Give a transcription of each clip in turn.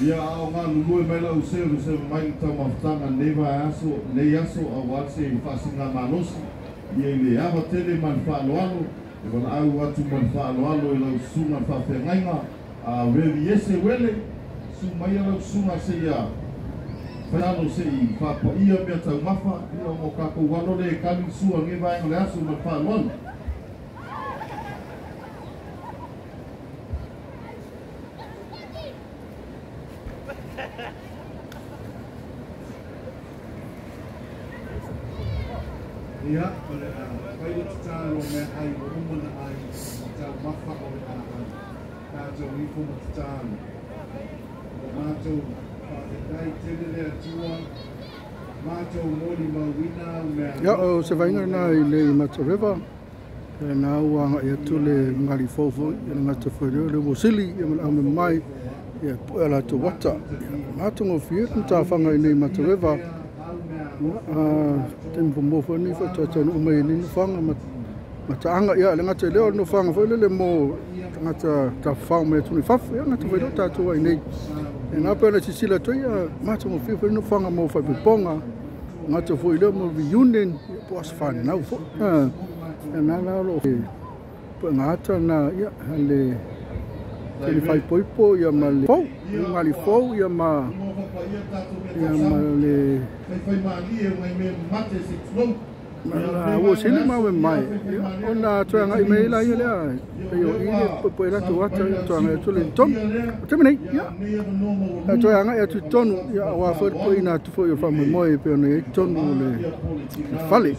Ia au ngā lulue mai lau se mai tau mawhtanga nei aso a wate i whasinga manosi. Ia i le awa tele man whaaloalo, e wana au atu man whaaloalo i lau sunga whawhengainga, a wewi ese wele, su mai lau sunga se ia whanano se i whapa ia mea tau mafa, ia mo kako wano le kami sua nge vaenga le aso man whaaloalo. Ia, ole kai o te tālo me ai o umana ai tau mafa o le ai tātou rifo ma te tālo. O mātou whaketai tene lea tua, mātou mori mawina mea... Ia, o se vainga nā i le Matareva, e nā uanga i atu le ngari fōfo, i le ngata whaereo le wasili, i man ame mai, i a poe la te wata. Mātou ngō whietu tā whanga i le Matareva, tempo mofo ni fa tata no mai ni fanga mata anga ia le ngata leo no fanga foi le mo ngata ta fa me tu ni fa ia ngata foi ta tu ai nei e na pena si sila to ia mata mo foi no fanga mo fa ponga ngata foi le mo union po as fa na fo e na lo po ngata na ia le ele fai poipo ia ma le fo ngali fo ia ma le o sini mau mai ona tuanga email ai le yo ile po era tu ata tuanga tu le tom te meni ya tuanga e tu tonu ya wa fo po ina tu fo yo fa mo e pe ona tonu le fale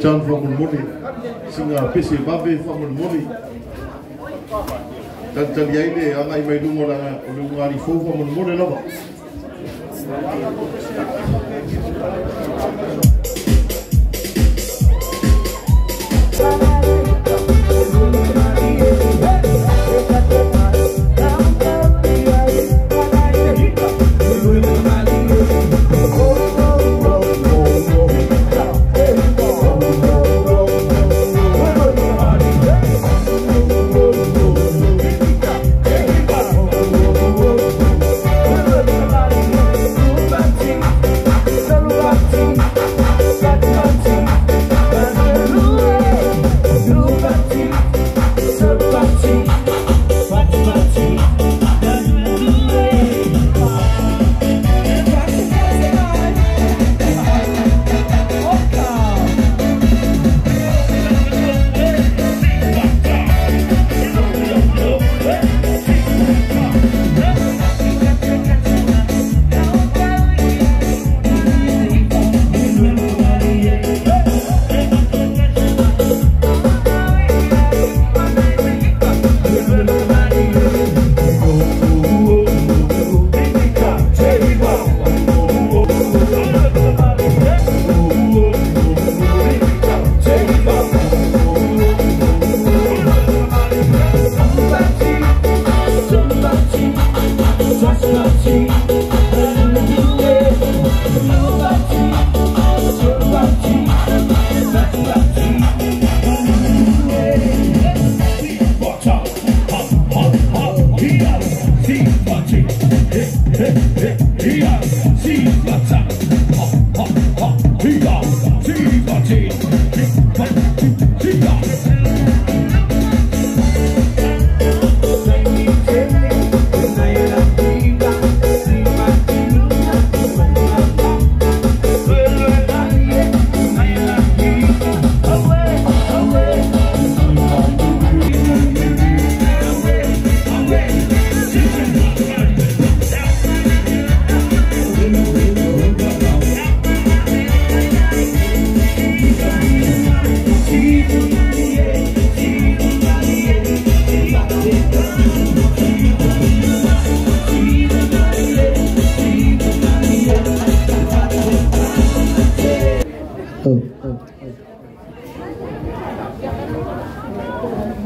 John from Muni, singa pisi babe from Muni. Dan taliaile angai mai lungo la lungari fo from Muni lava.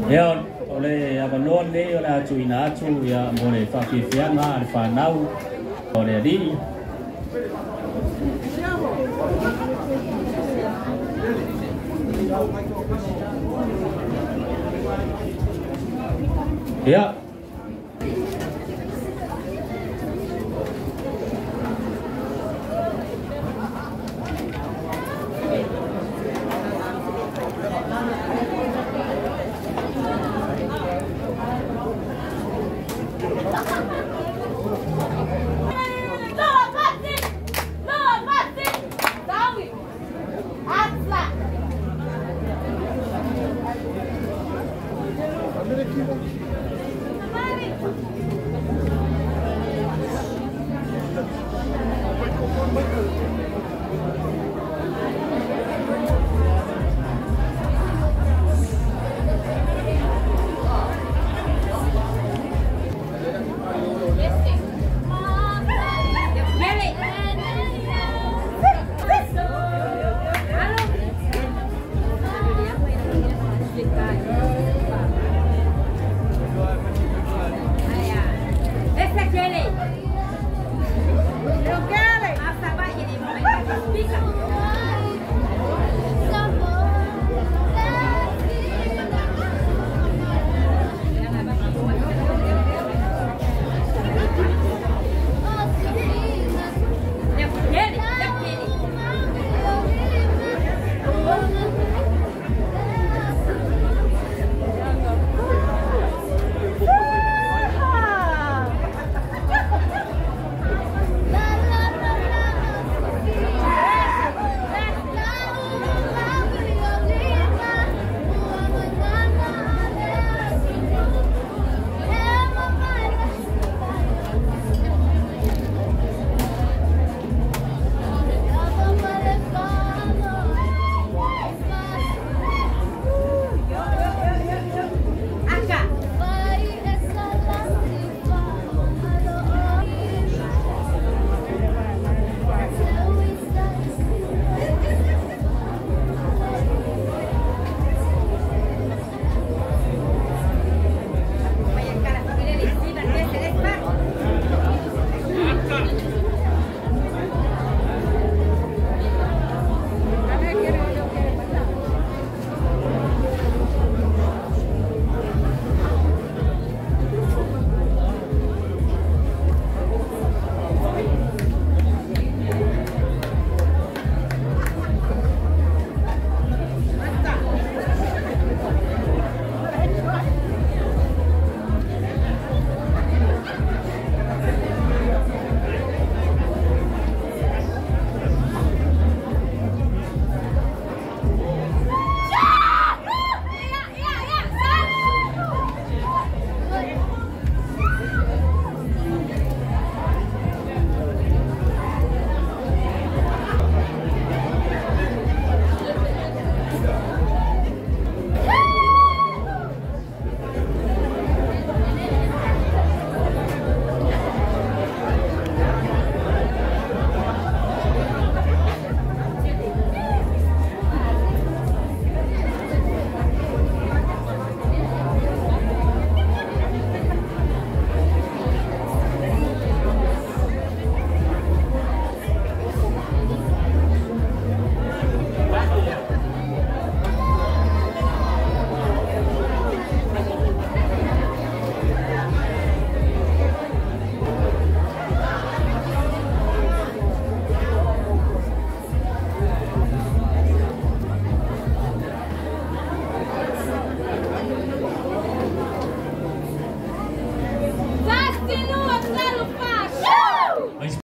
Ya, oleh abalon le oleh atu ina atu ya boleh fiafia na fanau oleh di. Ya,